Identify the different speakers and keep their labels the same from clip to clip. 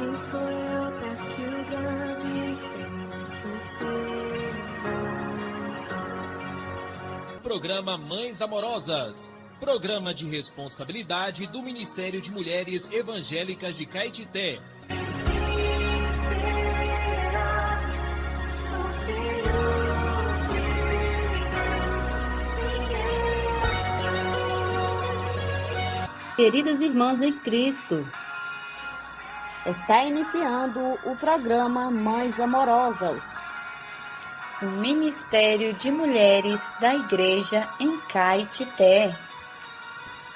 Speaker 1: Quem sou eu pra que o grande você nasce?
Speaker 2: Programa Mães Amorosas. Programa de responsabilidade do Ministério de Mulheres Evangélicas de Caetité.
Speaker 3: Queridas irmãs em Cristo, está iniciando o programa Mães Amorosas, o Ministério de Mulheres da Igreja em Caetité.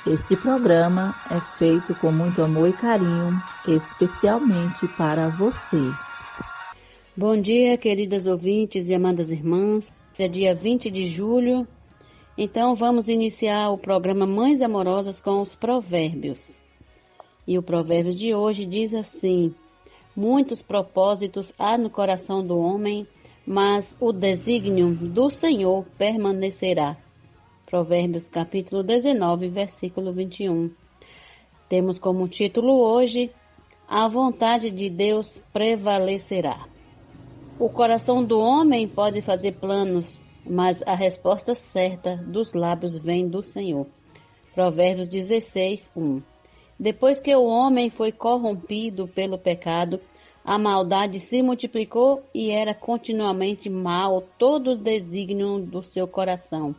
Speaker 4: Este programa é feito com muito amor e carinho, especialmente para você.
Speaker 3: Bom dia, queridas ouvintes e amadas irmãs. É dia 20 de julho. Então, vamos iniciar o programa Mães Amorosas com os provérbios. E o provérbio de hoje diz assim: muitos propósitos há no coração do homem, mas o desígnio do Senhor permanecerá. Provérbios capítulo 19, versículo 21. Temos como título hoje: a vontade de Deus prevalecerá. O coração do homem pode fazer planos, mas a resposta certa dos lábios vem do Senhor. Provérbios 16, 1. Depois que o homem foi corrompido pelo pecado, a maldade se multiplicou e era continuamente mal todo o desígnio do seu coração.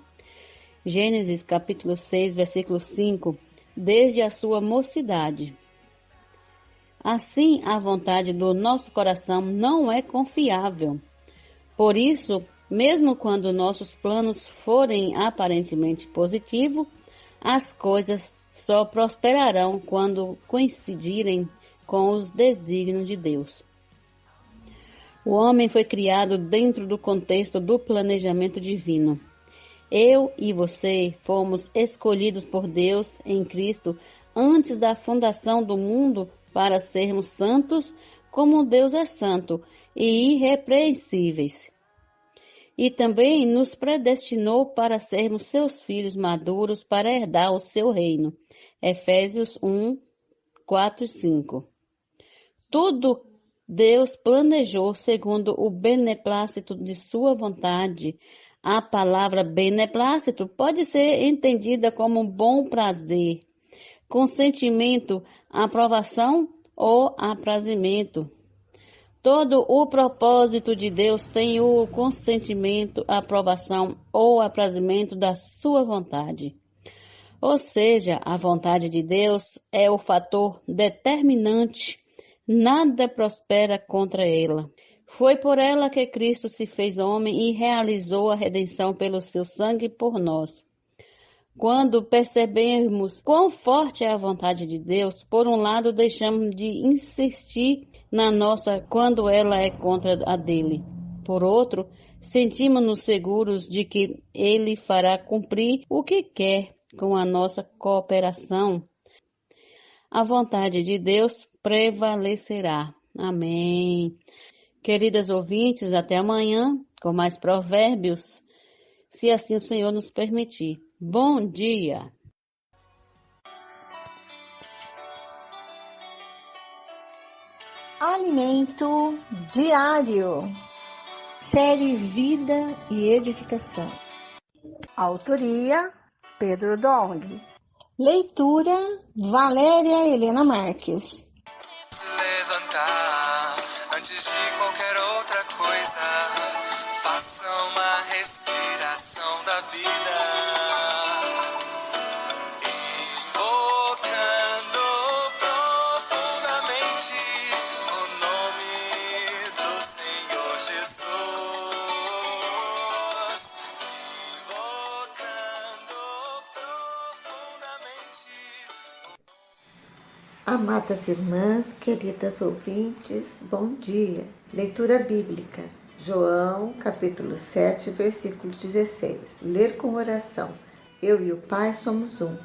Speaker 3: Gênesis capítulo 6, versículo 5. Desde a sua mocidade. Assim, a vontade do nosso coração não é confiável. Por isso, mesmo quando nossos planos forem aparentemente positivos, as coisas só prosperarão quando coincidirem com os desígnios de Deus. O homem foi criado dentro do contexto do planejamento divino. Eu e você fomos escolhidos por Deus em Cristo antes da fundação do mundo para sermos santos, como Deus é santo, e irrepreensíveis. E também nos predestinou para sermos seus filhos maduros para herdar o seu reino. Efésios 1, 4 e 5. Tudo Deus planejou segundo o beneplácito de sua vontade. A palavra beneplácito pode ser entendida como bom prazer, consentimento, aprovação ou aprazimento. Todo o propósito de Deus tem o consentimento, aprovação ou aprazimento da sua vontade. Ou seja, a vontade de Deus é o fator determinante. Nada prospera contra ela. Foi por ela que Cristo se fez homem e realizou a redenção pelo seu sangue por nós. Quando percebemos quão forte é a vontade de Deus, por um lado deixamos de insistir na nossa quando ela é contra a dele. Por outro, sentimos-nos seguros de que ele fará cumprir o que quer com a nossa cooperação. A vontade de Deus prevalecerá. Amém. Queridas ouvintes, até amanhã com mais provérbios, se assim o Senhor nos permitir. Bom dia!
Speaker 5: Alimento diário. Série Vida e Edificação. Autoria: Pedro Dong. Leitura: Valéria Helena Marques.
Speaker 6: Levantar antes de qualquer outra coisa. Faça uma respiração da vida. Invocando profundamente o nome do Senhor Jesus. Invocando profundamente.
Speaker 7: Amadas irmãs, queridas ouvintes, bom dia. Leitura bíblica. João, capítulo 7, versículo 16. Ler com oração. Eu e o Pai somos um.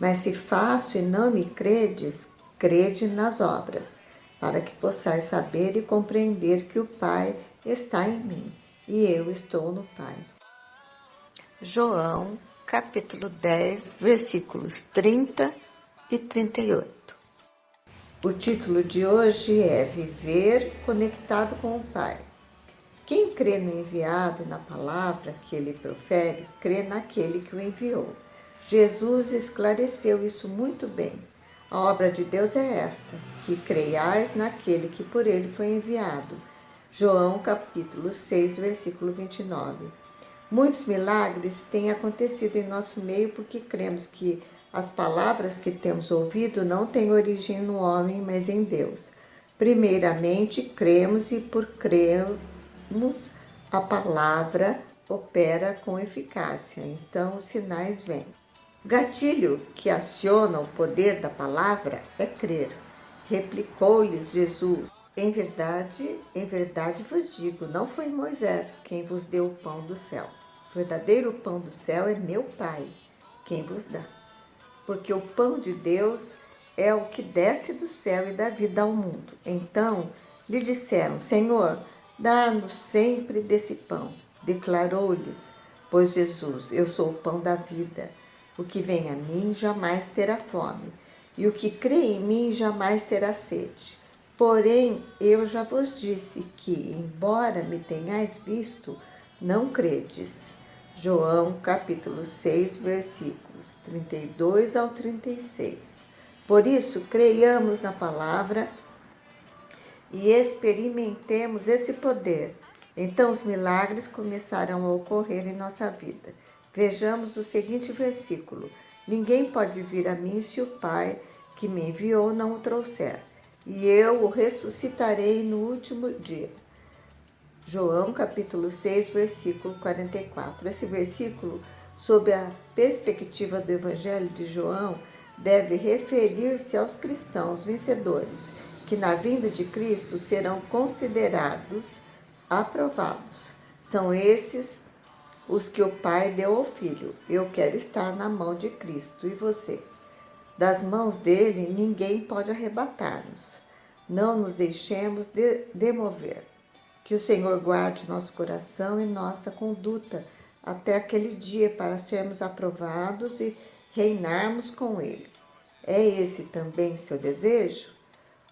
Speaker 7: Mas se faço e não me credes, crede nas obras, para que possais saber e compreender que o Pai está em mim e eu estou no Pai. João, capítulo 10, versículos 30 e 38. O título de hoje é Viver Conectado com o Pai. Quem crê no enviado, na palavra que ele profere, crê naquele que o enviou. Jesus esclareceu isso muito bem. A obra de Deus é esta, que creiais naquele que por ele foi enviado. João capítulo 6, versículo 29. Muitos milagres têm acontecido em nosso meio porque cremos que as palavras que temos ouvido não têm origem no homem, mas em Deus. Primeiramente, cremos e por cremos a palavra opera com eficácia. Então, os sinais vêm. O gatilho que aciona o poder da palavra é crer. Replicou-lhes Jesus: em verdade vos digo, não foi Moisés quem vos deu o pão do céu. O verdadeiro pão do céu é meu Pai, quem vos dá. Porque o pão de Deus é o que desce do céu e dá vida ao mundo. Então lhe disseram: Senhor, dá-nos sempre desse pão. Declarou-lhes, pois Jesus: eu sou o pão da vida. O que vem a mim jamais terá fome, e o que crê em mim jamais terá sede. Porém, eu já vos disse que, embora me tenhais visto, não credes. João capítulo 6, versículos 32 ao 36. Por isso, creiamos na palavra e experimentemos esse poder. Então os milagres começarão a ocorrer em nossa vida. Vejamos o seguinte versículo: ninguém pode vir a mim se o Pai que me enviou não o trouxer, e eu o ressuscitarei no último dia. João capítulo 6, versículo 44. Esse versículo, sob a perspectiva do Evangelho de João, deve referir-se aos cristãos vencedores, que na vinda de Cristo serão considerados aprovados. São esses os que o Pai deu ao Filho. Eu quero estar na mão de Cristo. E você? Das mãos dele, ninguém pode arrebatar-nos. Não nos deixemos demover. Que o Senhor guarde nosso coração e nossa conduta até aquele dia para sermos aprovados e reinarmos com ele. É esse também seu desejo?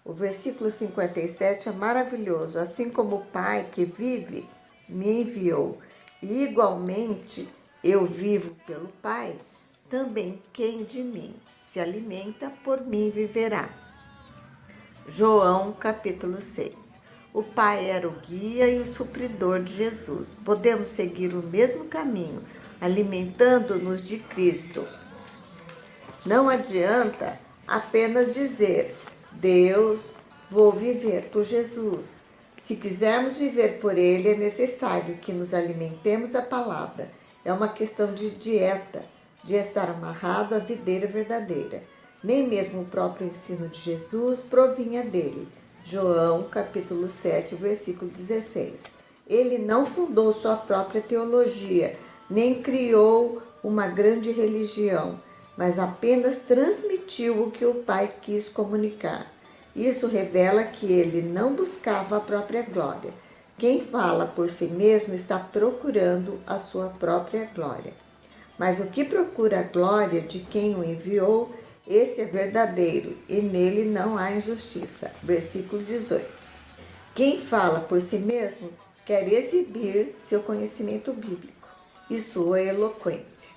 Speaker 7: O versículo 57 é maravilhoso. Assim como o Pai que vive me enviou, e igualmente eu vivo pelo Pai, também quem de mim se alimenta, por mim viverá. João capítulo 6. O Pai era o guia e o supridor de Jesus. Podemos seguir o mesmo caminho, alimentando-nos de Cristo. Não adianta apenas dizer: Deus, vou viver por Jesus. Se quisermos viver por Ele, é necessário que nos alimentemos da palavra. É uma questão de dieta, de estar amarrado à videira verdadeira. Nem mesmo o próprio ensino de Jesus provinha dele. João, capítulo 7, versículo 16. Ele não fundou sua própria teologia, nem criou uma grande religião, mas apenas transmitiu o que o Pai quis comunicar. Isso revela que ele não buscava a própria glória. Quem fala por si mesmo está procurando a sua própria glória. Mas o que procura a glória de quem o enviou, esse é verdadeiro, e nele não há injustiça. Versículo 18. Quem fala por si mesmo quer exibir seu conhecimento bíblico e sua eloquência.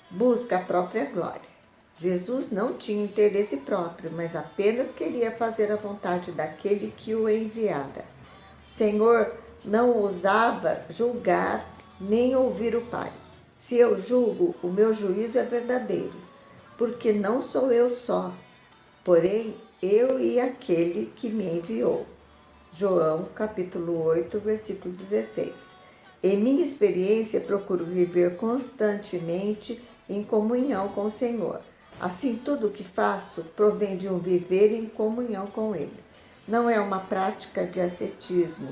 Speaker 7: Busca a própria glória. Jesus não tinha interesse próprio, mas apenas queria fazer a vontade daquele que o enviara. O Senhor não ousava julgar nem ouvir o Pai. Se eu julgo, o meu juízo é verdadeiro, porque não sou eu só, porém eu e aquele que me enviou. João, capítulo 8, versículo 16. Em minha experiência, procuro viver constantemente em comunhão com o Senhor. Assim, tudo o que faço provém de um viver em comunhão com Ele. Não é uma prática de ascetismo,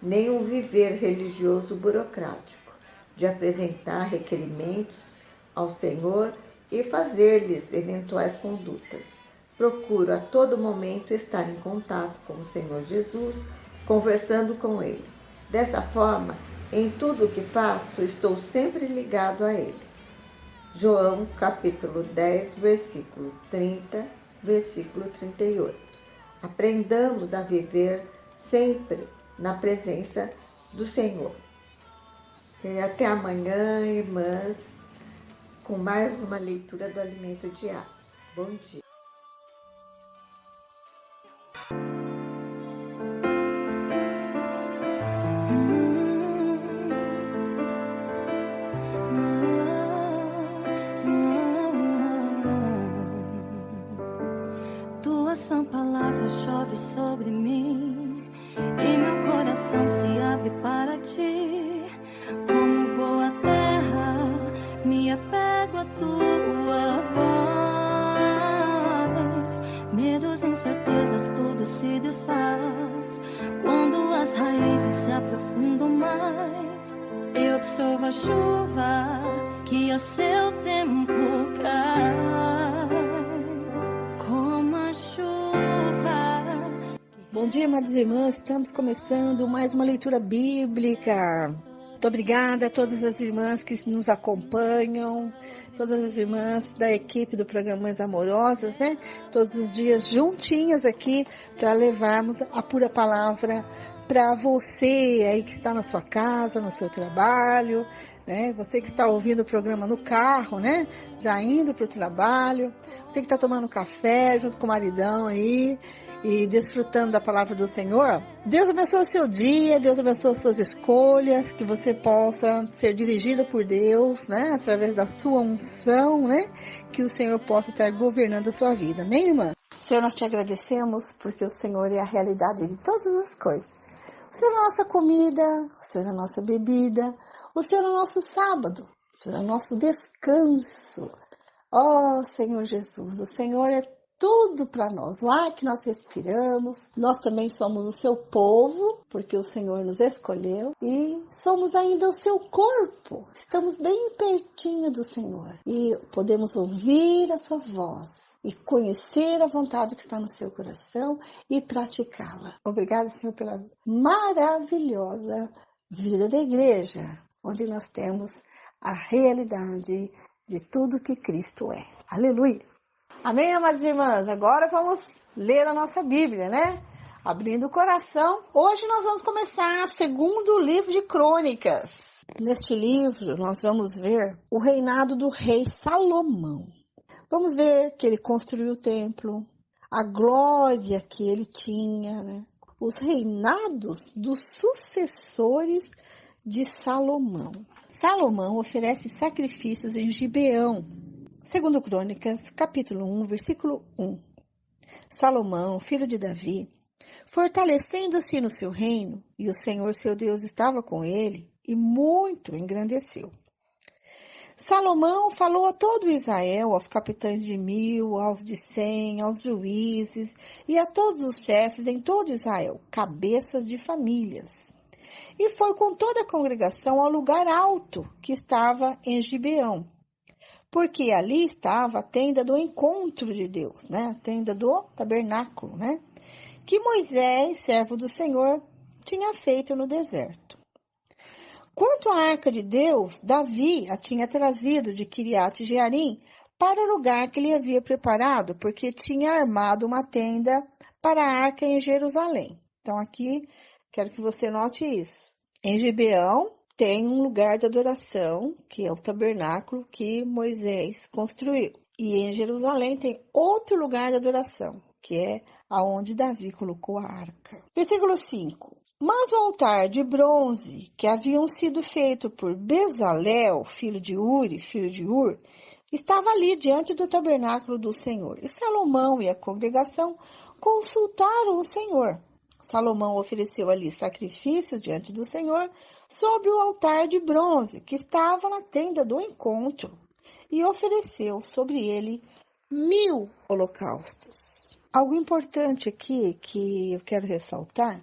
Speaker 7: nem um viver religioso burocrático, de apresentar requerimentos ao Senhor e fazer-lhes eventuais condutas. Procuro a todo momento estar em contato com o Senhor Jesus, conversando com Ele. Dessa forma, em tudo o que faço, estou sempre ligado a Ele. João capítulo 10, versículo 30, versículo 38. Aprendamos a viver sempre na presença do Senhor. E até amanhã, irmãs, com mais uma leitura do Alimento Diário. Bom dia.
Speaker 1: Tua sã palavra chove sobre mim e meu coração se abre para ti. Como boa terra, me apego a tua voz. Medos, incertezas, tudo se desfaz quando as raízes se aprofundam mais. Eu absorvo a chuva que a seu tempo cai. Como a chuva.
Speaker 5: Bom dia, amadas irmãs. Estamos começando mais uma leitura bíblica. Muito obrigada a todas as irmãs que nos acompanham, todas as irmãs da equipe do programa Mães Amorosas, né? Todos os dias juntinhas aqui para levarmos a pura palavra para você aí que está na sua casa, no seu trabalho, né? Você que está ouvindo o programa no carro, né? Já indo para o trabalho, você que está tomando café junto com o maridão aí e desfrutando da palavra do Senhor. Deus abençoe o seu dia, Deus abençoe as suas escolhas, que você possa ser dirigida por Deus, né? Através da sua unção, né? Que o Senhor possa estar governando a sua vida. Amém, irmã? Senhor, nós te agradecemos porque o Senhor é a realidade de todas as coisas. O Senhor é a nossa comida, o Senhor é a nossa bebida, o Senhor é o nosso sábado, o Senhor é o nosso descanso. Ó Senhor Jesus, o Senhor é tudo para nós, o ar que nós respiramos. Nós também somos o seu povo, porque o Senhor nos escolheu, e somos ainda o seu corpo. Estamos bem pertinho do Senhor e podemos ouvir a sua voz e conhecer a vontade que está no seu coração e praticá-la. Obrigada, Senhor, pela maravilhosa vida da igreja, onde nós temos a realidade de tudo que Cristo é. Aleluia! Amém, amadas irmãs? Agora vamos ler a nossa Bíblia, né? Abrindo o coração. Hoje nós vamos começar o segundo livro de Crônicas. Neste livro nós vamos ver o reinado do rei Salomão. Vamos ver que ele construiu o templo, a glória que ele tinha, né? Os reinados dos sucessores de Salomão. Salomão oferece sacrifícios em Gibeão. Segundo Crônicas, capítulo 1, versículo 1. Salomão, filho de Davi, fortalecendo-se no seu reino, e o Senhor seu Deus estava com ele, e muito engrandeceu. Salomão falou a todo Israel, aos capitães de 1000, aos de 100, aos juízes, e a todos os chefes em todo Israel, cabeças de famílias. E foi com toda a congregação ao lugar alto que estava em Gibeão, porque ali estava a tenda do encontro de Deus, né? A tenda do tabernáculo, né? Que Moisés, servo do Senhor, tinha feito no deserto. Quanto à arca de Deus, Davi a tinha trazido de Kiriat Jearim para o lugar que ele havia preparado, porque tinha armado uma tenda para a arca em Jerusalém. Então aqui, quero que você note isso. Em Gibeão, tem um lugar de adoração, que é o tabernáculo que Moisés construiu. E em Jerusalém tem outro lugar de adoração, que é aonde Davi colocou a arca. Versículo 5. Mas o altar de bronze, que haviam sido feito por Bezalel, filho de Uri, filho de Ur, estava ali diante do tabernáculo do Senhor. E Salomão e a congregação consultaram o Senhor. Salomão ofereceu ali sacrifícios diante do Senhor sobre o altar de bronze que estava na tenda do encontro e ofereceu sobre ele 1000 holocaustos. Algo importante aqui que eu quero ressaltar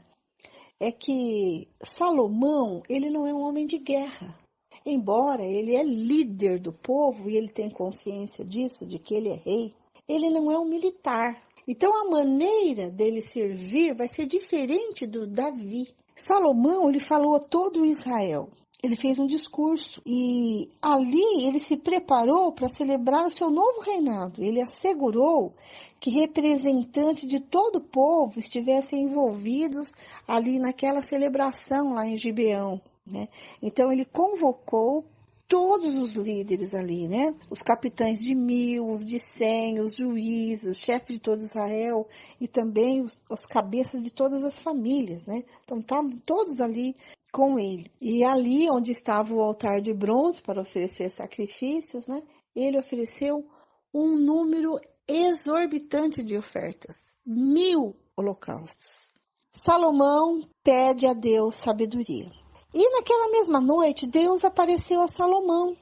Speaker 5: é que Salomão, ele não é um homem de guerra. Embora ele é líder do povo e ele tem consciência disso, de que ele é rei, ele não é um militar. Então, a maneira dele servir vai ser diferente do Davi. Salomão, ele falou a todo Israel. ele fez um discurso e ali ele se preparou para celebrar o seu novo reinado. Ele assegurou que representantes de todo o povo estivessem envolvidos ali naquela celebração lá em Gibeão, né? Então ele convocou todos os líderes ali, né? Os capitães de 1000, os de 100, os juízes, os chefes de todo Israel e também os cabeças de todas as famílias, né? Então estavam todos ali com ele. E ali onde estava o altar de bronze para oferecer sacrifícios, né? Ele ofereceu um número exorbitante de ofertas, 1000 holocaustos. Salomão pede a Deus sabedoria. E naquela mesma noite, Deus apareceu a Salomão.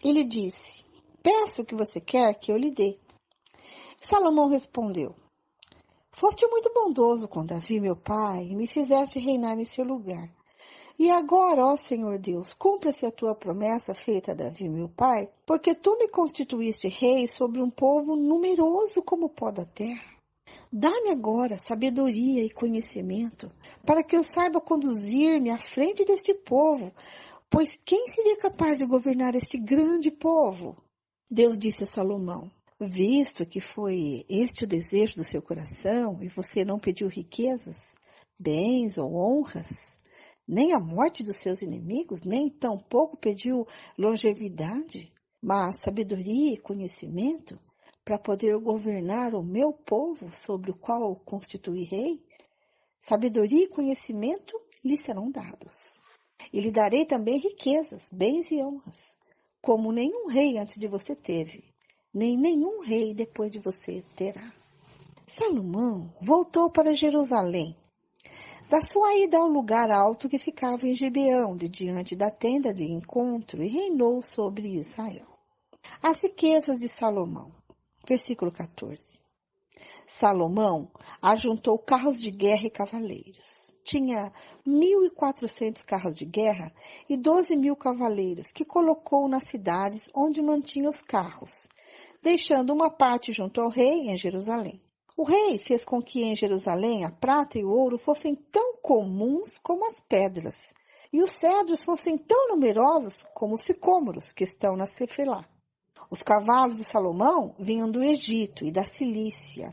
Speaker 5: Ele disse: peça o que você quer que eu lhe dê. Salomão respondeu: foste muito bondoso com Davi, meu pai, e me fizeste reinar em seu lugar. E agora, ó Senhor Deus, cumpra-se a tua promessa feita a Davi, meu pai, porque tu me constituíste rei sobre um povo numeroso como o pó da terra. Dá-me agora sabedoria e conhecimento, para que eu saiba conduzir-me à frente deste povo, pois quem seria capaz de governar este grande povo? Deus disse a Salomão: visto que foi este o desejo do seu coração, e você não pediu riquezas, bens ou honras, nem a morte dos seus inimigos, nem tampouco pediu longevidade, mas sabedoria e conhecimento, para poder governar o meu povo sobre o qual eu constituí rei, sabedoria e conhecimento lhe serão dados. E lhe darei também riquezas, bens e honras, como nenhum rei antes de você teve, nem nenhum rei depois de você terá. Salomão voltou para Jerusalém, da sua ida ao lugar alto que ficava em Gibeão, de diante da tenda de encontro, e reinou sobre Israel. As riquezas de Salomão. Versículo 14. Salomão ajuntou carros de guerra e cavaleiros. Tinha 1.400 carros de guerra e 12.000 cavaleiros, que colocou nas cidades onde mantinha os carros, deixando uma parte junto ao rei em Jerusalém. O rei fez com que em Jerusalém a prata e o ouro fossem tão comuns como as pedras, e os cedros fossem tão numerosos como os sicômoros que estão na Cefelá. Os cavalos de Salomão vinham do Egito e da Cilícia,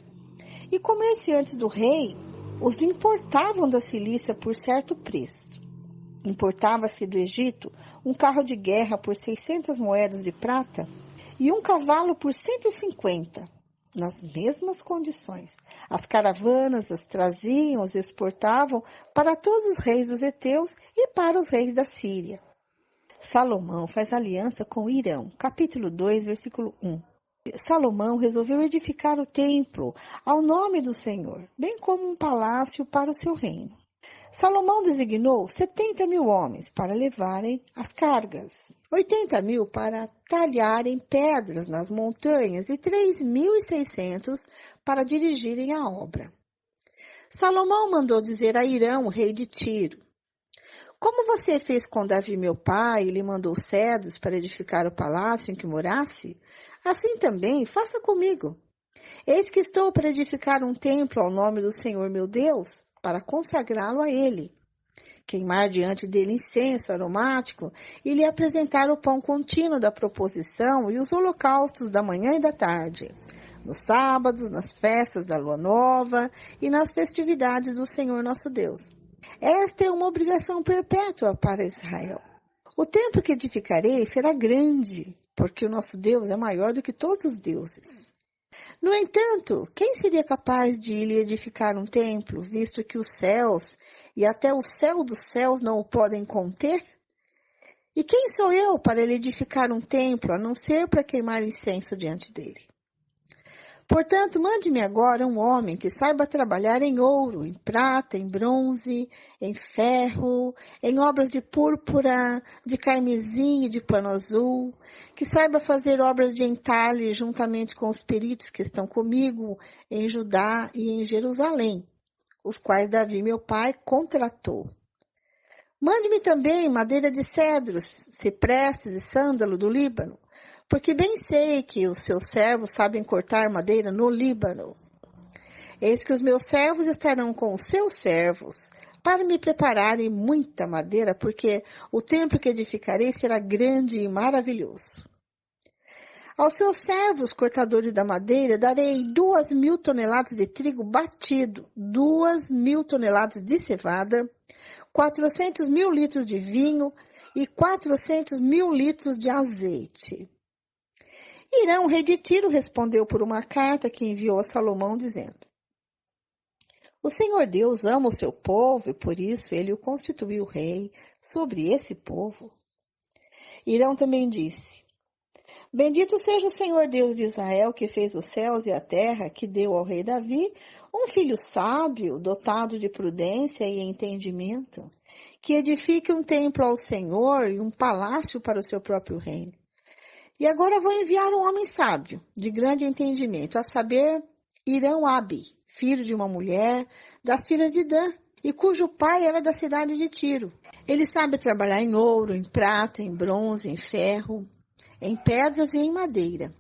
Speaker 5: e comerciantes do rei os importavam da Cilícia por certo preço. Importava-se do Egito um carro de guerra por 600 moedas de prata e um cavalo por 150, nas mesmas condições. As caravanas as traziam, os exportavam para todos os reis dos heteus e para os reis da Síria. Salomão faz aliança com Irão, capítulo 2, versículo 1. Salomão resolveu edificar o templo ao nome do Senhor, bem como um palácio para o seu reino. Salomão designou 70.000 homens para levarem as cargas, 80.000 para talharem pedras nas montanhas e 3.600 para dirigirem a obra. Salomão mandou dizer a Irão, rei de Tiro: como você fez com Davi, meu pai, e lhe mandou cedros para edificar o palácio em que morasse, assim também faça comigo. Eis que estou para edificar um templo ao nome do Senhor meu Deus, para consagrá-lo a ele, queimar diante dele incenso aromático e lhe apresentar o pão contínuo da proposição e os holocaustos da manhã e da tarde, nos sábados, nas festas da lua nova e nas festividades do Senhor nosso Deus. Esta é uma obrigação perpétua para Israel. O templo que edificarei será grande, porque o nosso Deus é maior do que todos os deuses. No entanto, quem seria capaz de lhe edificar um templo, visto que os céus e até o céu dos céus não o podem conter? E quem sou eu para lhe edificar um templo, a não ser para queimar incenso diante dele? Portanto, mande-me agora um homem que saiba trabalhar em ouro, em prata, em bronze, em ferro, em obras de púrpura, de carmesim e de pano azul, que saiba fazer obras de entalhe juntamente com os peritos que estão comigo em Judá e em Jerusalém, os quais Davi, meu pai, contratou. Mande-me também madeira de cedros, ciprestes e sândalo do Líbano, porque bem sei que os seus servos sabem cortar madeira no Líbano. Eis que os meus servos estarão com os seus servos, para me prepararem muita madeira, porque o templo que edificarei será grande e maravilhoso. Aos seus servos, cortadores da madeira, darei 2.000 toneladas de trigo batido, 2.000 toneladas de cevada, 400.000 litros de vinho e 400.000 litros de azeite. Irão, rei de Tiro, respondeu por uma carta que enviou a Salomão, dizendo: o Senhor Deus ama o seu povo e por isso ele o constituiu rei sobre esse povo. Irão também disse: bendito seja o Senhor Deus de Israel, que fez os céus e a terra, que deu ao rei Davi um filho sábio, dotado de prudência e entendimento, que edifique um templo ao Senhor e um palácio para o seu próprio reino. E agora vou enviar um homem sábio, de grande entendimento, a saber, Irão-Abi, filho de uma mulher das filhas de Dan, e cujo pai era da cidade de Tiro. Ele sabe trabalhar em ouro, em prata, em bronze, em ferro, em pedras e em madeira,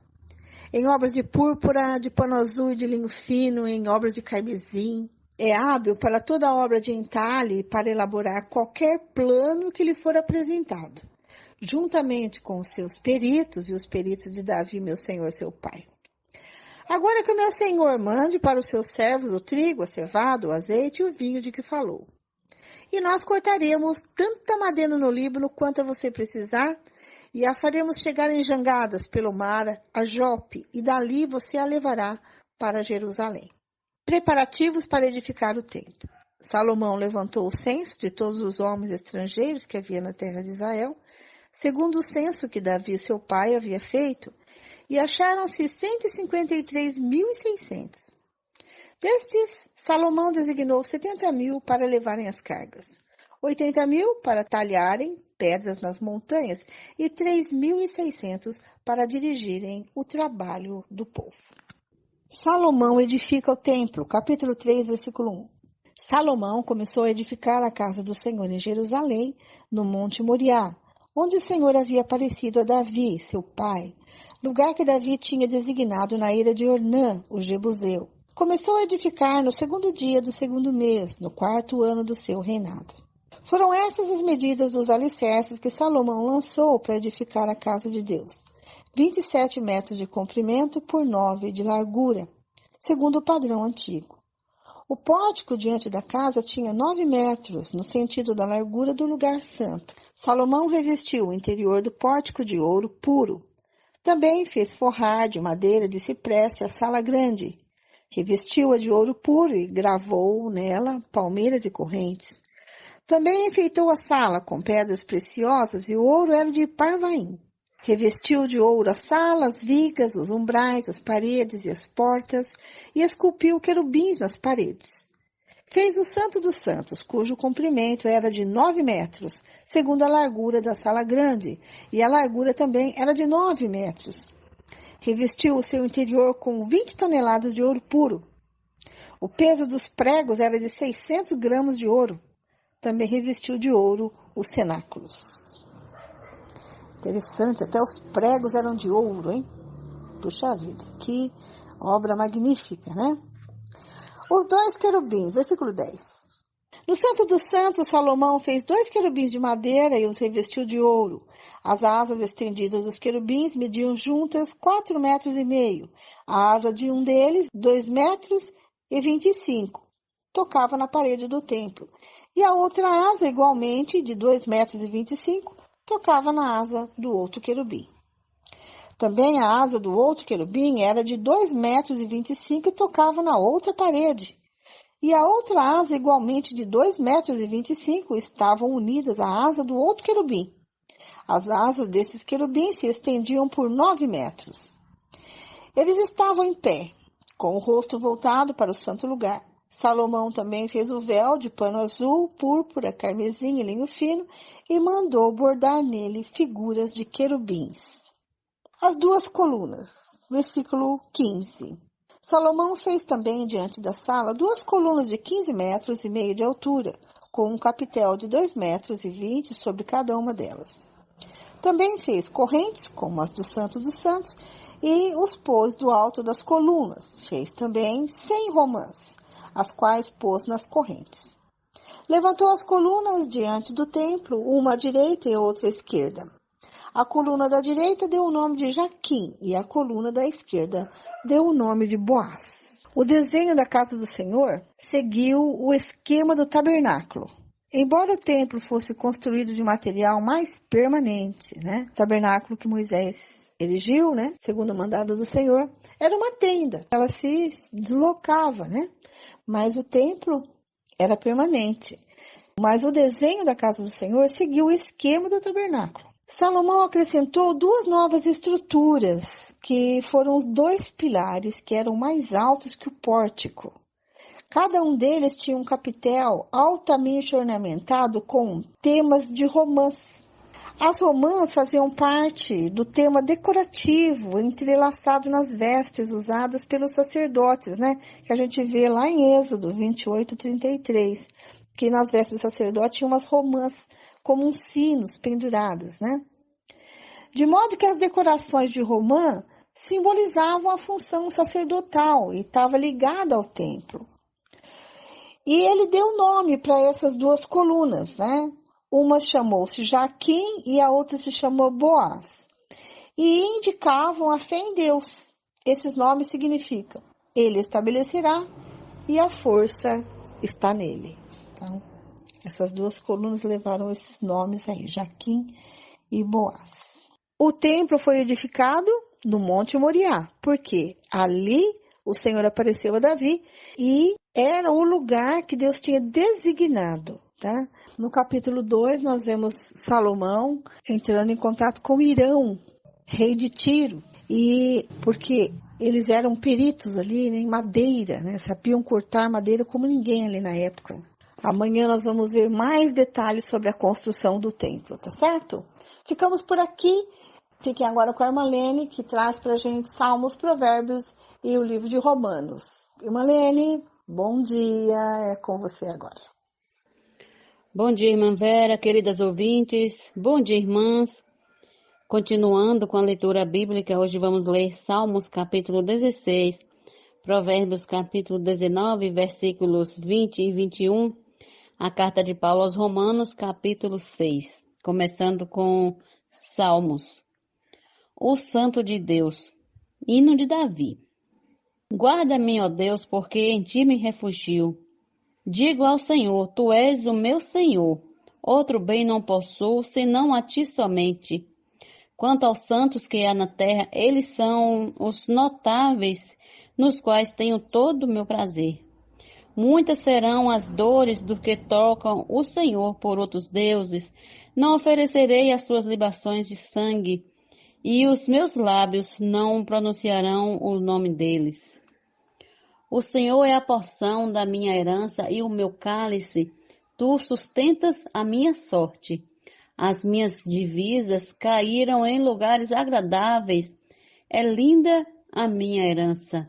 Speaker 5: em obras de púrpura, de pano azul e de linho fino, em obras de carmesim. É hábil para toda obra de entalhe e para elaborar qualquer plano que lhe for apresentado, juntamente com os seus peritos e os peritos de Davi, meu senhor, seu pai. Agora que o meu senhor mande para os seus servos o trigo, a cevada, o azeite e o vinho de que falou. E nós cortaremos tanta madeira no Líbano quanto você precisar, e a faremos chegar em jangadas pelo mar a Jope, e dali você a levará para Jerusalém. Preparativos para edificar o templo. Salomão levantou o censo de todos os homens estrangeiros que havia na terra de Israel, segundo o censo que Davi, seu pai, havia feito, e acharam-se 153.600. Destes, Salomão designou 70.000 para levarem as cargas, 80.000 para talharem pedras nas montanhas e 3.600 para dirigirem o trabalho do povo. Salomão edifica o templo, capítulo 3, versículo 1. Salomão começou a edificar a casa do Senhor em Jerusalém, no Monte Moriá, onde o Senhor havia aparecido a Davi, seu pai, lugar que Davi tinha designado na ira de Ornã, o Jebuseu. Começou a edificar no 2º dia do 2º mês, no 4º ano do seu reinado. Foram essas as medidas dos alicerces que Salomão lançou para edificar a casa de Deus. 27 metros de comprimento por 9 de largura, segundo o padrão antigo. O pórtico diante da casa tinha 9 metros, no sentido da largura do lugar santo. Salomão revestiu o interior do pórtico de ouro puro. Também fez forrar de madeira de cipreste a sala grande. Revestiu-a de ouro puro e gravou nela palmeiras e correntes. Também enfeitou a sala com pedras preciosas e o ouro era de Parvaim. Revestiu de ouro a sala, as vigas, os umbrais, as paredes e as portas e esculpiu querubins nas paredes. Fez o Santo dos Santos, cujo comprimento era de 9 metros, segundo a largura da sala grande, e a largura também era de 9 metros. Revestiu o seu interior com 20 toneladas de ouro puro. O peso dos pregos era de 600 gramas de ouro. Também revestiu de ouro os cenáculos. Interessante, até os pregos eram de ouro, hein? Puxa vida, que obra magnífica, né? Os 2 querubins, versículo 10. No Santo dos Santos, Salomão fez 2 querubins de madeira e os revestiu de ouro. As asas estendidas dos querubins mediam juntas 4,5 metros. A asa de um deles, 2,25 metros, tocava na parede do templo. E a outra asa, igualmente, de 2,25 metros, tocava na asa do outro querubim. Também a asa do outro querubim era de 2,25 metros e tocava na outra parede. E a outra asa, igualmente de 2,25 metros, estavam unidas à asa do outro querubim. As asas desses querubins se estendiam por 9 metros. Eles estavam em pé, com o rosto voltado para o santo lugar. Salomão também fez o véu de pano azul, púrpura, carmesim e linho fino e mandou bordar nele figuras de querubins. As 2 colunas, versículo 15. Salomão fez também diante da sala 2 colunas de 15,5 metros de altura, com um capitel de 2,20 metros sobre cada uma delas. Também fez correntes, como as do Santo dos Santos, e os pôs do alto das colunas. Fez também 100 romãs, as quais pôs nas correntes. Levantou as colunas diante do templo, uma à direita e outra à esquerda. A coluna da direita deu o nome de Jaquim e a coluna da esquerda deu o nome de Boaz. O desenho da casa do Senhor seguiu o esquema do tabernáculo. Embora o templo fosse construído de material mais permanente, o tabernáculo que Moisés erigiu, segundo o mandado do Senhor, era uma tenda. Ela se deslocava, mas o templo era permanente. Mas o desenho da casa do Senhor seguiu o esquema do tabernáculo. Salomão acrescentou 2 novas estruturas, que foram os 2 pilares que eram mais altos que o pórtico. Cada um deles tinha um capitel altamente ornamentado com temas de romãs. As romãs faziam parte do tema decorativo entrelaçado nas vestes usadas pelos sacerdotes, que a gente vê lá em Êxodo 28:33, que nas vestes do sacerdote tinham umas romãs como uns sinos penduradas, De modo que as decorações de romã simbolizavam a função sacerdotal e estava ligada ao templo. E ele deu nome para essas 2 colunas, Uma chamou-se Jaquim e a outra se chamou Boaz. E indicavam a fé em Deus. Esses nomes significam: Ele estabelecerá e a força está nele. Então, essas 2 colunas levaram esses nomes aí, Jaquim e Boaz. O templo foi edificado no Monte Moriá, porque ali o Senhor apareceu a Davi e era o lugar que Deus tinha designado. No capítulo 2, nós vemos Salomão entrando em contato com Irão, rei de Tiro, e porque eles eram peritos ali em madeira, sabiam cortar madeira como ninguém ali na época. Amanhã nós vamos ver mais detalhes sobre a construção do templo, tá certo? Ficamos por aqui. Fiquem agora com a irmã Lene, que traz pra gente Salmos, Provérbios e o livro de Romanos. Irmã Lene, bom dia, é com você agora.
Speaker 3: Bom dia, irmã Vera, queridas ouvintes. Bom dia, irmãs. Continuando com a leitura bíblica, hoje vamos ler Salmos capítulo 16, Provérbios capítulo 19, versículos 20 e 21, a carta de Paulo aos Romanos capítulo 6, começando com Salmos. O Santo de Deus, hino de Davi. Guarda-me, ó Deus, porque em ti me refugio. Digo ao Senhor, tu és o meu Senhor. Outro bem não possuo, senão a ti somente. Quanto aos santos que há na terra, eles são os notáveis, nos quais tenho todo o meu prazer. Muitas serão as dores do que trocam o Senhor por outros deuses. Não oferecerei as suas libações de sangue, e os meus lábios não pronunciarão o nome deles. O Senhor é a porção da minha herança e o meu cálice. Tu sustentas a minha sorte. As minhas divisas caíram em lugares agradáveis. É linda a minha herança.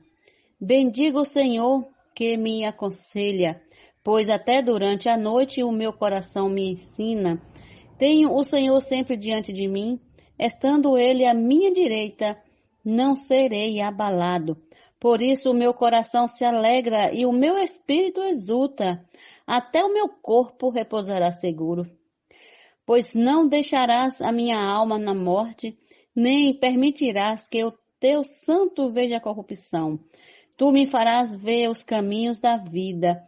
Speaker 3: Bendigo o Senhor que me aconselha, pois até durante a noite o meu coração me ensina. Tenho o Senhor sempre diante de mim, estando Ele à minha direita, não serei abalado. Por isso o meu coração se alegra e o meu espírito exulta, até o meu corpo repousará seguro. Pois não deixarás a minha alma na morte, nem permitirás que o teu santo veja a corrupção. Tu me farás ver os caminhos da vida.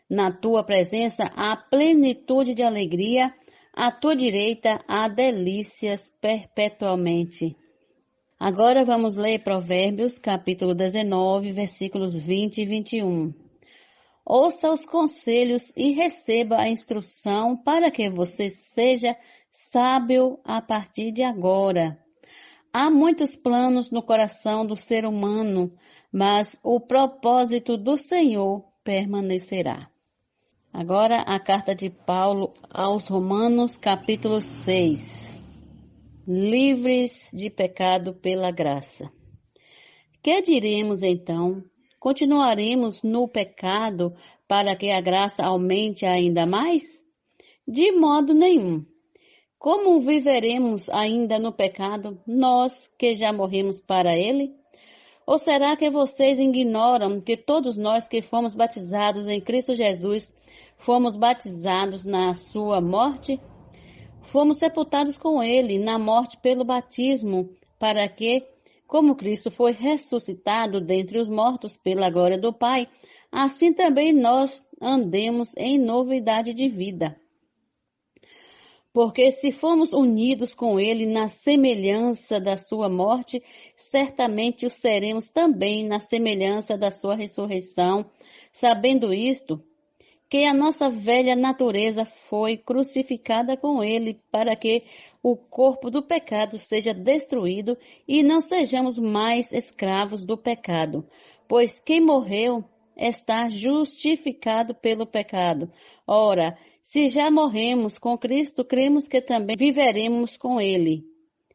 Speaker 3: Na tua presença há plenitude de alegria, à tua direita há delícias perpetuamente. Agora vamos ler Provérbios, capítulo 19, versículos 20 e 21. Ouça os conselhos e receba a instrução para que você seja sábio a partir de agora. Há muitos planos no coração do ser humano, mas o propósito do Senhor permanecerá. Agora a carta de Paulo aos Romanos, capítulo 6. Livres de pecado pela graça. Que diremos então? Continuaremos no pecado para que a graça aumente ainda mais? De modo nenhum. Como viveremos ainda no pecado, nós que já morremos para ele? Ou será que vocês ignoram que todos nós que fomos batizados em Cristo Jesus, fomos batizados na sua morte, fomos sepultados com ele na morte pelo batismo, para que, como Cristo foi ressuscitado dentre os mortos pela glória do Pai, assim também nós andemos em novidade de vida. Porque se fomos unidos com ele na semelhança da sua morte, certamente o seremos também na semelhança da sua ressurreição, sabendo isto, que a nossa velha natureza foi crucificada com ele, para que o corpo do pecado seja destruído e não sejamos mais escravos do pecado. Pois quem morreu está justificado pelo pecado. Ora, se já morremos com Cristo, cremos que também viveremos com ele.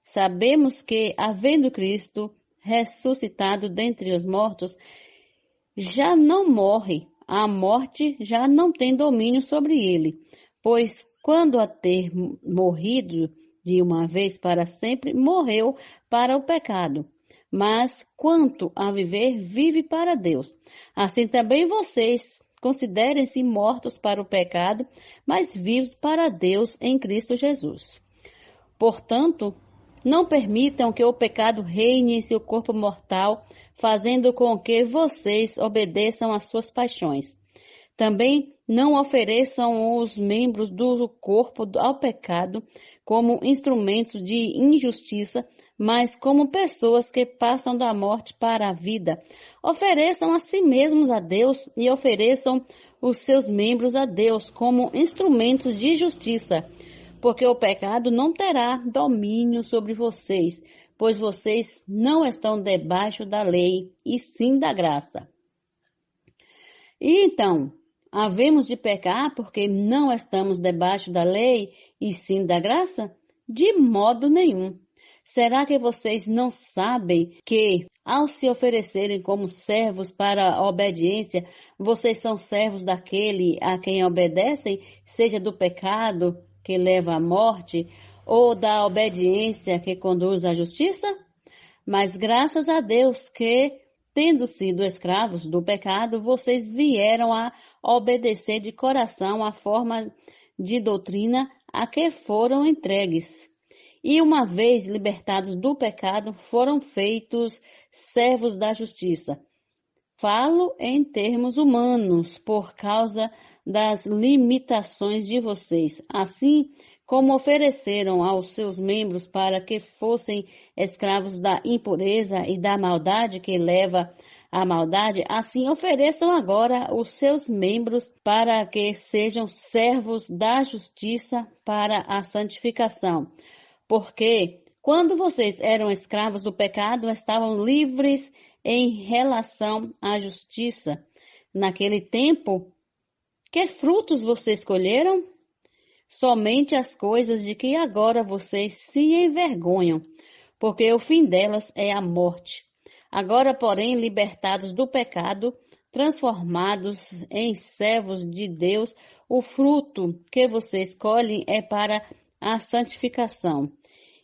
Speaker 3: Sabemos que, havendo Cristo ressuscitado dentre os mortos, já não morre. A morte já não tem domínio sobre ele, pois quando a ter morrido de uma vez para sempre, morreu para o pecado. Mas quanto a viver, vive para Deus. Assim também vocês considerem-se mortos para o pecado, mas vivos para Deus em Cristo Jesus. Portanto, não permitam que o pecado reine em seu corpo mortal, fazendo com que vocês obedeçam às suas paixões. Também não ofereçam os membros do corpo ao pecado como instrumentos de injustiça, mas como pessoas que passam da morte para a vida. Ofereçam a si mesmos a Deus e ofereçam os seus membros a Deus como instrumentos de justiça, porque o pecado não terá domínio sobre vocês, pois vocês não estão debaixo da lei, e sim da graça. E então, havemos de pecar porque não estamos debaixo da lei, e sim da graça? De modo nenhum. Será que vocês não sabem que, ao se oferecerem como servos para a obediência, vocês são servos daquele a quem obedecem, seja do pecado que leva à morte, ou da obediência que conduz à justiça? Mas graças a Deus que, tendo sido escravos do pecado, vocês vieram a obedecer de coração à forma de doutrina a que foram entregues. E uma vez libertados do pecado, foram feitos servos da justiça. Falo em termos humanos, por causa das limitações de vocês. Assim como ofereceram aos seus membros para que fossem escravos da impureza e da maldade que leva à maldade, assim ofereçam agora os seus membros para que sejam servos da justiça para a santificação. Porque, quando vocês eram escravos do pecado, estavam livres em relação à justiça. Naquele tempo, que frutos vocês escolheram? Somente as coisas de que agora vocês se envergonham, porque o fim delas é a morte. Agora, porém, libertados do pecado, transformados em servos de Deus, o fruto que vocês colhem é para a santificação.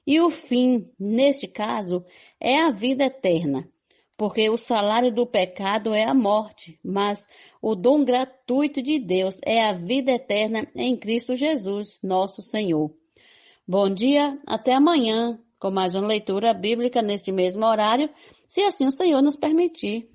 Speaker 3: E o fim, neste caso, é a vida eterna, porque o salário do pecado é a morte, mas o dom gratuito de Deus é a vida eterna em Cristo Jesus, nosso Senhor. Bom dia, até amanhã, com mais uma leitura bíblica neste mesmo horário, se assim o Senhor nos permitir.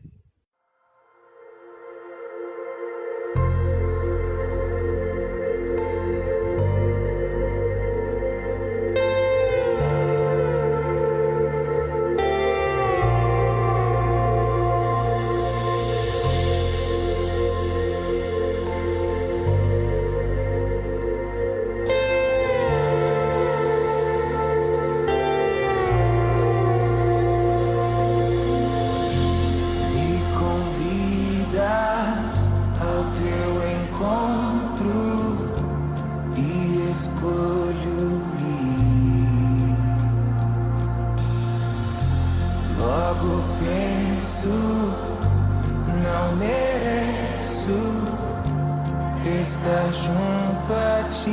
Speaker 6: Estar junto a ti,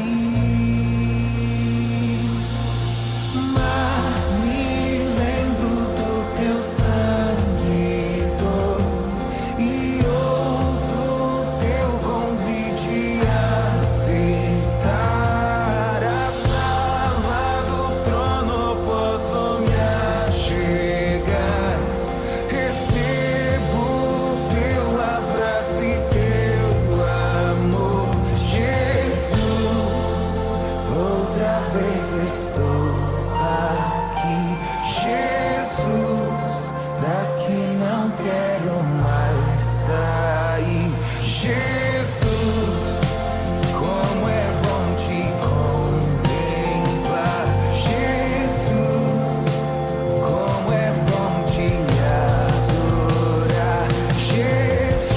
Speaker 6: mas me lembro do teu sangue dor, e ouço teu convite a
Speaker 8: estou aqui, Jesus. Daqui não quero mais sair, Jesus. Como é bom te contemplar, Jesus. Como é bom te adorar, Jesus.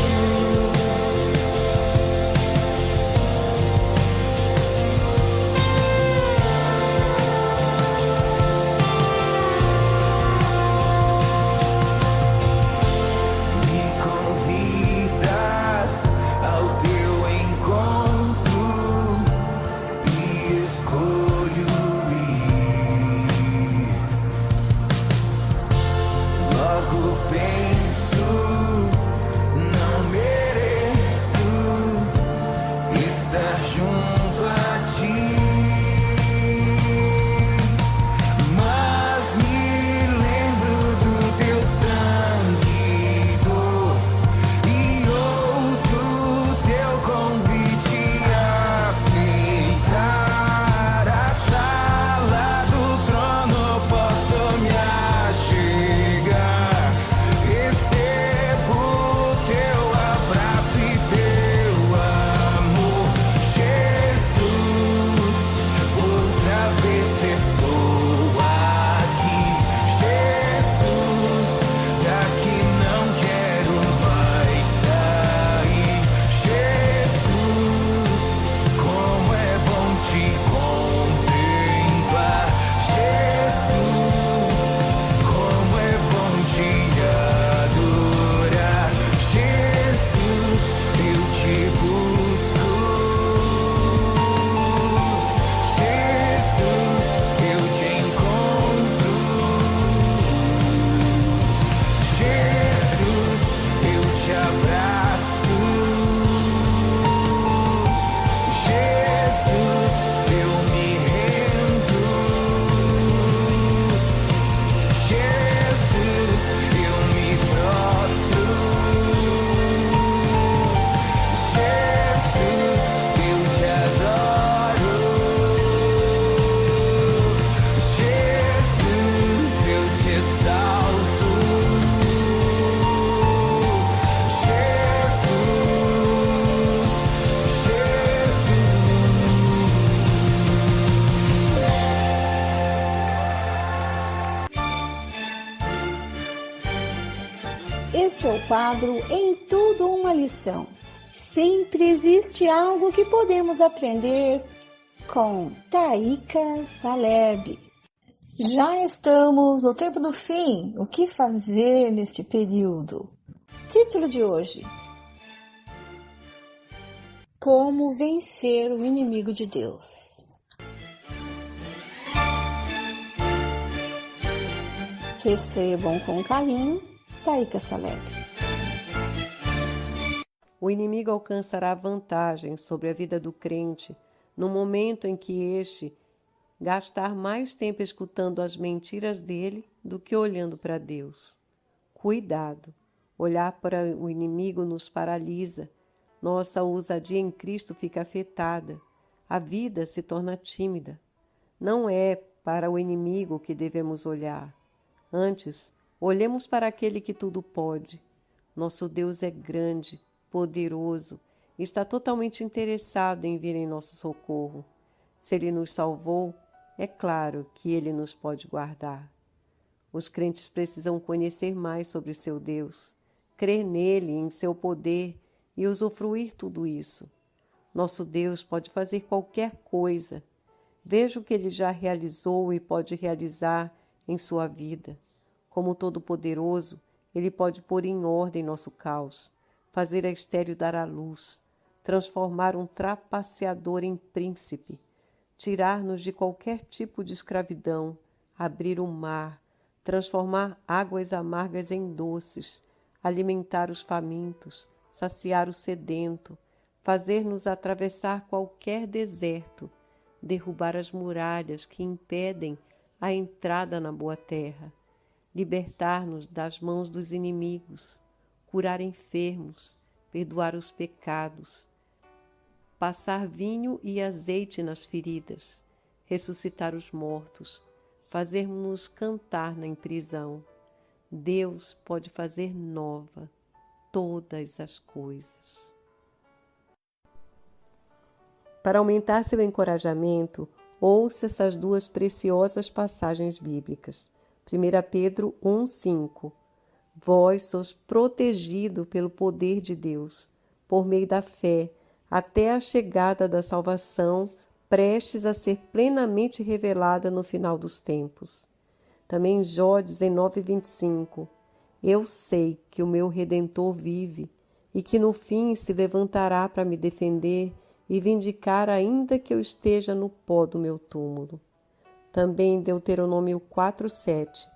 Speaker 8: Me convidas ao teu encontro e escolho ir. Logo penso, não mereço estar junto a ti. Mas me lembro do teu sangue, dor, e ouço teu convite a aceitar. A sala do trono posso me achegar. Recebo teu abraço e teu amor, Jesus. Outra vez estou aqui, Jesus. Daqui não quero mais sair, Jesus. Como é bom te contemplar, Jesus. Como é bom te adorar, Jesus. Eu te busco, Jesus. Eu te encontro, Jesus. Eu te abraço, Jesus. Eu me rendo, Jesus. Eu me prostro, Jesus. Eu te adoro, Jesus. Eu te exalto,
Speaker 5: Este é o quadro Em Tudo Uma Lição. Sempre existe algo que podemos aprender com Taíka Saleb. Já estamos no tempo do fim. O que fazer neste período? Título de hoje: Como vencer o inimigo de Deus. Recebam com carinho, Taíka Saleb.
Speaker 9: O inimigo alcançará vantagem sobre a vida do crente no momento em que este gastar mais tempo escutando as mentiras dele do que olhando para Deus. Cuidado! Olhar para o inimigo nos paralisa. Nossa ousadia em Cristo fica afetada. A vida se torna tímida. Não é para o inimigo que devemos olhar. Antes, olhemos para aquele que tudo pode. Nosso Deus é grande, poderoso, e está totalmente interessado em vir em nosso socorro. Se Ele nos salvou, é claro que Ele nos pode guardar. Os crentes precisam conhecer mais sobre seu Deus, crer nele, em seu poder e usufruir tudo isso. Nosso Deus pode fazer qualquer coisa. Veja o que Ele já realizou e pode realizar em sua vida. Como Todo-Poderoso, Ele pode pôr em ordem nosso caos, fazer a estéril dar à luz, transformar um trapaceador em príncipe, tirar-nos de qualquer tipo de escravidão, abrir o mar, transformar águas amargas em doces, alimentar os famintos, saciar o sedento, fazer-nos atravessar qualquer deserto, derrubar as muralhas que impedem a entrada na boa terra, libertar-nos das mãos dos inimigos, curar enfermos, perdoar os pecados, passar vinho e azeite nas feridas, ressuscitar os mortos, fazer-nos cantar na prisão. Deus pode fazer nova todas as coisas. Para aumentar seu encorajamento, ouça essas duas preciosas passagens bíblicas. 1 Pedro 1,5. Vós sois protegido pelo poder de Deus, por meio da fé, até a chegada da salvação, prestes a ser plenamente revelada no final dos tempos. Também Jó 19:25. Eu sei que o meu Redentor vive e que no fim se levantará para me defender e vindicar ainda que eu esteja no pó do meu túmulo. Também Deuteronômio 4:7.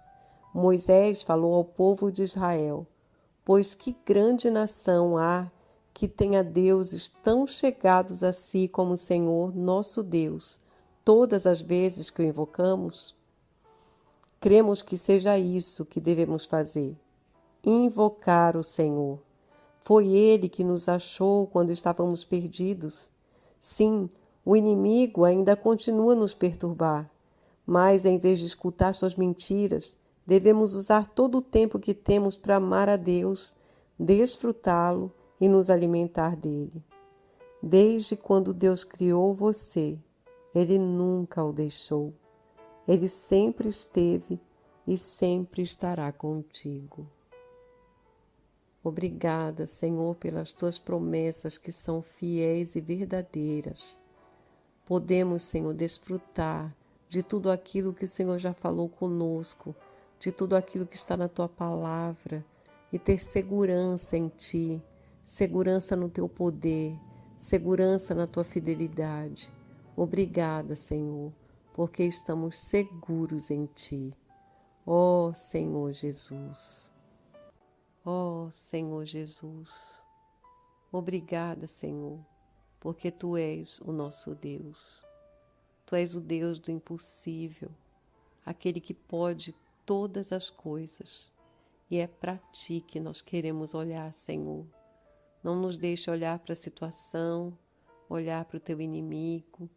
Speaker 9: Moisés falou ao povo de Israel: pois que grande nação há que tenha deuses tão chegados a si como o Senhor, nosso Deus, todas as vezes que o invocamos? Cremos que seja isso que devemos fazer: invocar o Senhor. Foi Ele que nos achou quando estávamos perdidos. Sim, o inimigo ainda continua a nos perturbar, mas em vez de escutar suas mentiras, devemos usar todo o tempo que temos para amar a Deus, desfrutá-lo e nos alimentar dele. Desde quando Deus criou você, Ele nunca o deixou. Ele sempre esteve e sempre estará contigo. Obrigada, Senhor, pelas tuas promessas que são fiéis e verdadeiras. Podemos, Senhor, desfrutar de tudo aquilo que o Senhor já falou conosco, de tudo aquilo que está na tua palavra e ter segurança em ti, segurança no teu poder, segurança na tua fidelidade. Obrigada, Senhor, porque estamos seguros em ti. Ó Senhor Jesus. Ó Senhor Jesus. Obrigada, Senhor, porque tu és o nosso Deus. Tu és o Deus do impossível, aquele que pode todas as coisas. E é para ti que nós queremos olhar, Senhor. Não nos deixe olhar para a situação, olhar para o teu inimigo,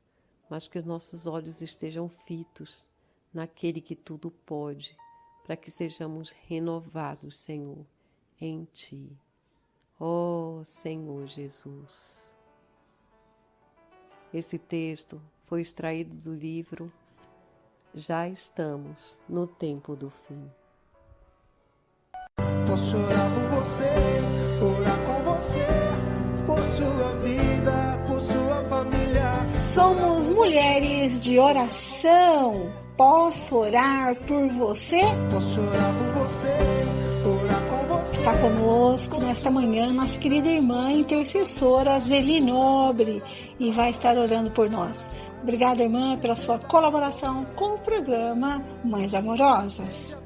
Speaker 9: mas que os nossos olhos estejam fitos naquele que tudo pode, para que sejamos renovados, Senhor, em ti. Ó Senhor Jesus. Esse texto foi extraído do livro Já Estamos no Tempo do Fim.
Speaker 8: Posso orar por você, orar com você, por sua vida, por sua família.
Speaker 5: Somos mulheres de oração. Posso orar por você?
Speaker 8: Posso orar por você, orar com você.
Speaker 5: Está conosco nesta manhã nossa querida irmã intercessora Zeli Nobre e vai estar orando por nós. Obrigada, irmã, pela sua colaboração com o programa Mães Amorosas.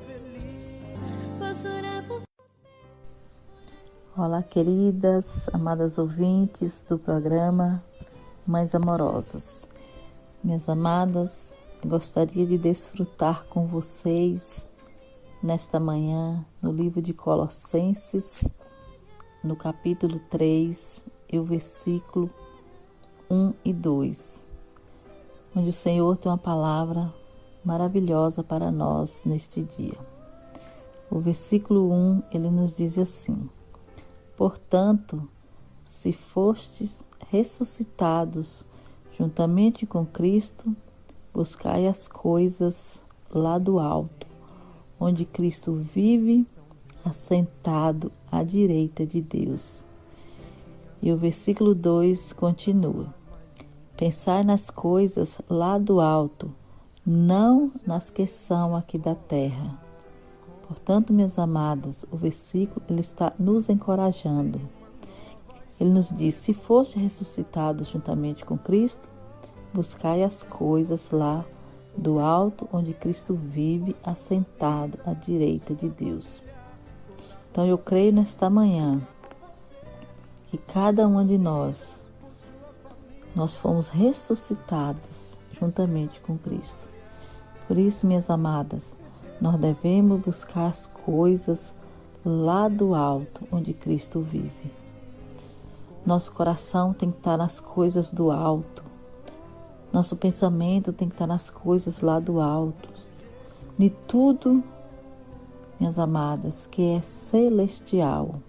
Speaker 4: Olá, queridas, amadas ouvintes do programa Mães Amorosas. Minhas amadas, gostaria de desfrutar com vocês nesta manhã no livro de Colossenses, no capítulo 3, e o versículo 1 e 2, onde o Senhor tem uma palavra maravilhosa para nós neste dia. O versículo 1, ele nos diz assim: portanto, se fostes ressuscitados juntamente com Cristo, buscai as coisas lá do alto, onde Cristo vive, assentado à direita de Deus. E o versículo 2 continua: pensai nas coisas lá do alto, não nas que são aqui da terra. Portanto, minhas amadas, o versículo ele está nos encorajando. Ele nos diz: se foste ressuscitados juntamente com Cristo, buscai as coisas lá do alto, onde Cristo vive, assentado à direita de Deus. Então, eu creio nesta manhã que cada uma de nós fomos ressuscitadas juntamente com Cristo. Por isso, minhas amadas, nós devemos buscar as coisas lá do alto, onde Cristo vive. Nosso coração tem que estar nas coisas do alto, Nosso pensamento tem que estar nas coisas lá do alto. De tudo, minhas amadas, que é celestial.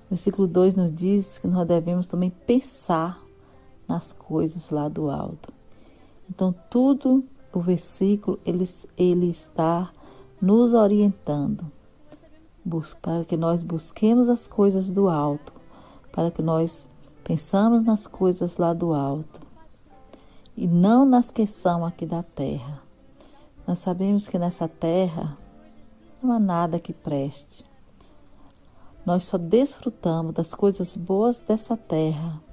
Speaker 4: O versículo 2 nos diz que nós devemos também pensar nas coisas lá do alto. Então, tudo, o versículo, ele está nos orientando para que nós busquemos as coisas do alto, para que nós pensamos nas coisas lá do alto e não nas que são aqui da terra. Nós sabemos que nessa terra não há nada que preste. Nós só desfrutamos das coisas boas dessa terra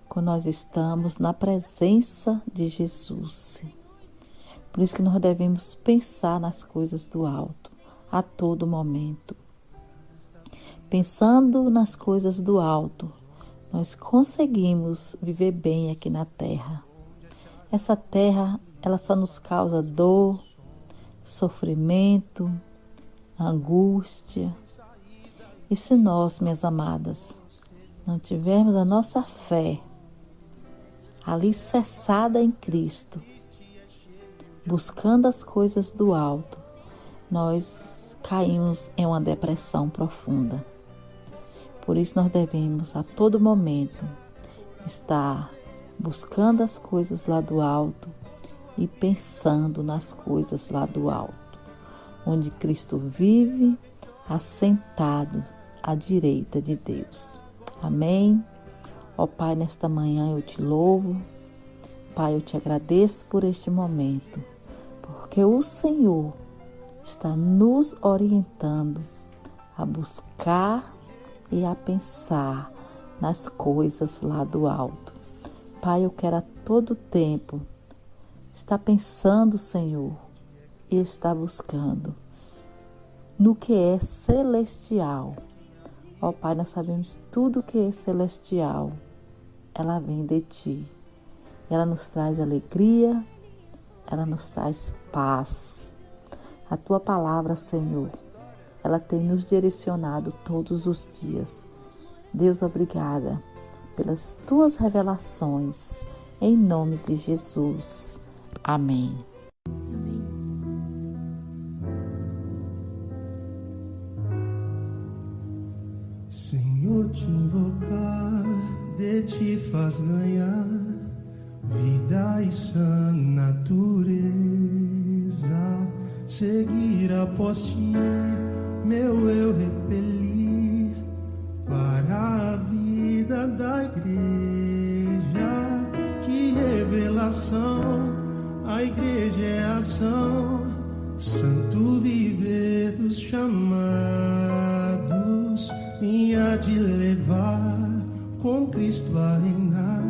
Speaker 4: quando nós estamos na presença de Jesus. Por isso que nós devemos pensar nas coisas do alto a todo momento. Pensando nas coisas do alto, nós conseguimos viver bem aqui na terra. Essa terra, ela só nos causa dor, sofrimento, angústia. E se nós, minhas amadas, não tivermos a nossa fé alicerçada em Cristo, buscando as coisas do alto, nós caímos em uma depressão profunda. Por isso nós devemos a todo momento estar buscando as coisas lá do alto e pensando nas coisas lá do alto, onde Cristo vive assentado à direita de Deus. Amém? Ó Pai, nesta manhã eu te louvo. Pai, eu te agradeço por este momento, porque o Senhor está nos orientando a buscar e a pensar nas coisas lá do alto. Pai, eu quero a todo tempo estar pensando, Senhor, e estar buscando no que é celestial. Ó Pai, nós sabemos tudo que é celestial, ela vem de Ti. Ela nos traz alegria, ela nos traz paz. A Tua palavra, Senhor, ela tem nos direcionado todos os dias. Deus, obrigada pelas Tuas revelações, em nome de Jesus. Amém.
Speaker 8: Senhor, te invocar, de Ti faz ganhar vida e sã natureza. Seguir após Ti, meu eu repelir para a vida da igreja. Que revelação, a igreja é ação, santo viver dos chamados, e há de levar com Cristo a reinar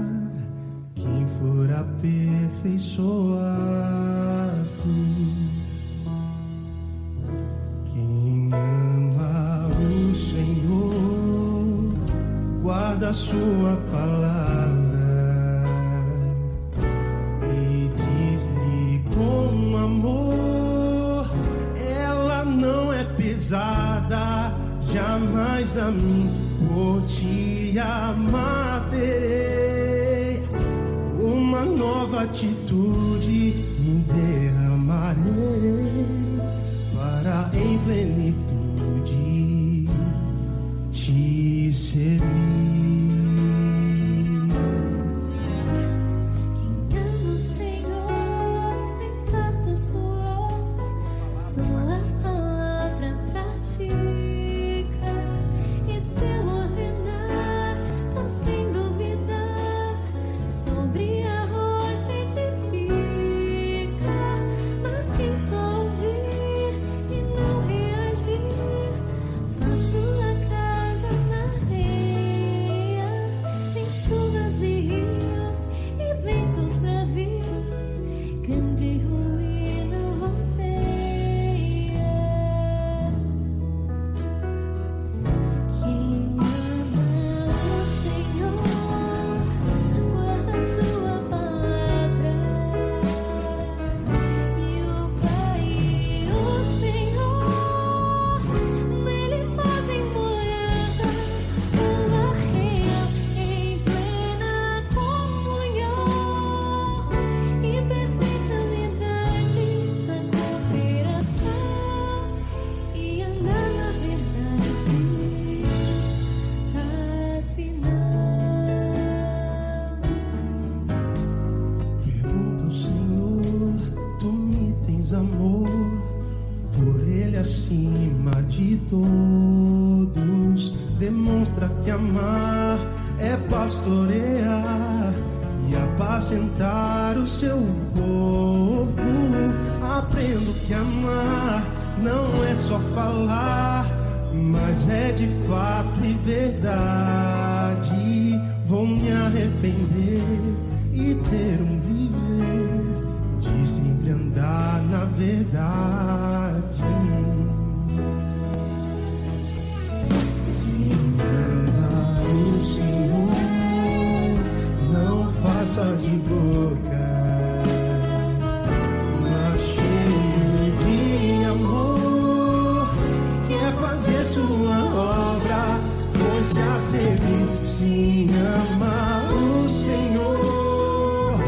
Speaker 8: quem for aperfeiçoado. Quem ama o Senhor guarda a sua palavra e diz-lhe com amor, ela não é pesada, jamais a mim por Te amar terei. Uma nova atitude me derramarei para em plenitude Te servir.
Speaker 1: Quem ama o Senhor sem falta sua palavra pratica, e se ordenar, faz sem duvidar, sobre a rocha edifica. Mas quem só ouvir e não reagir, faz sua casa na areia. Tem chuvas e rios e ventos bravios, grande ruína rodeia. Quem ama o Senhor guarda sua
Speaker 8: acima de todos. Demonstra que amar é pastorear e apacentar o seu povo. Aprendo que amar não é só falar, mas é de fato e verdade. Vou me arrepender e ter um viver de sempre andar na verdade. Quem ama o Senhor não faça de boca, mas cheio de amor quer fazer sua obra, pois já serviu. Sim, ama o Senhor,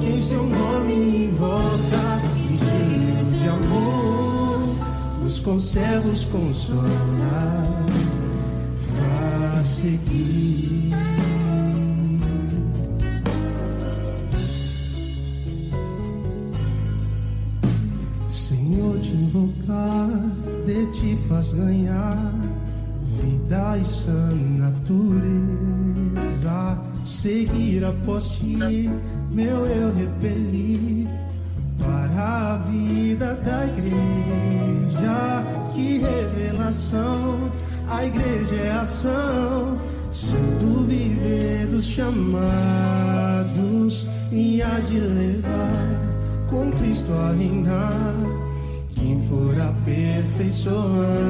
Speaker 8: quem seu nome invoca, e cheio de amor os conservos consola, vá seguir. Senhor, te invocar, de ti faz ganhar vida e sã natureza. Seguir após ti, meu eu repelir para a vida da igreja. Que revelação, a igreja é ação, santo viver dos chamados, e há de levar com Cristo a reinar quem for aperfeiçoando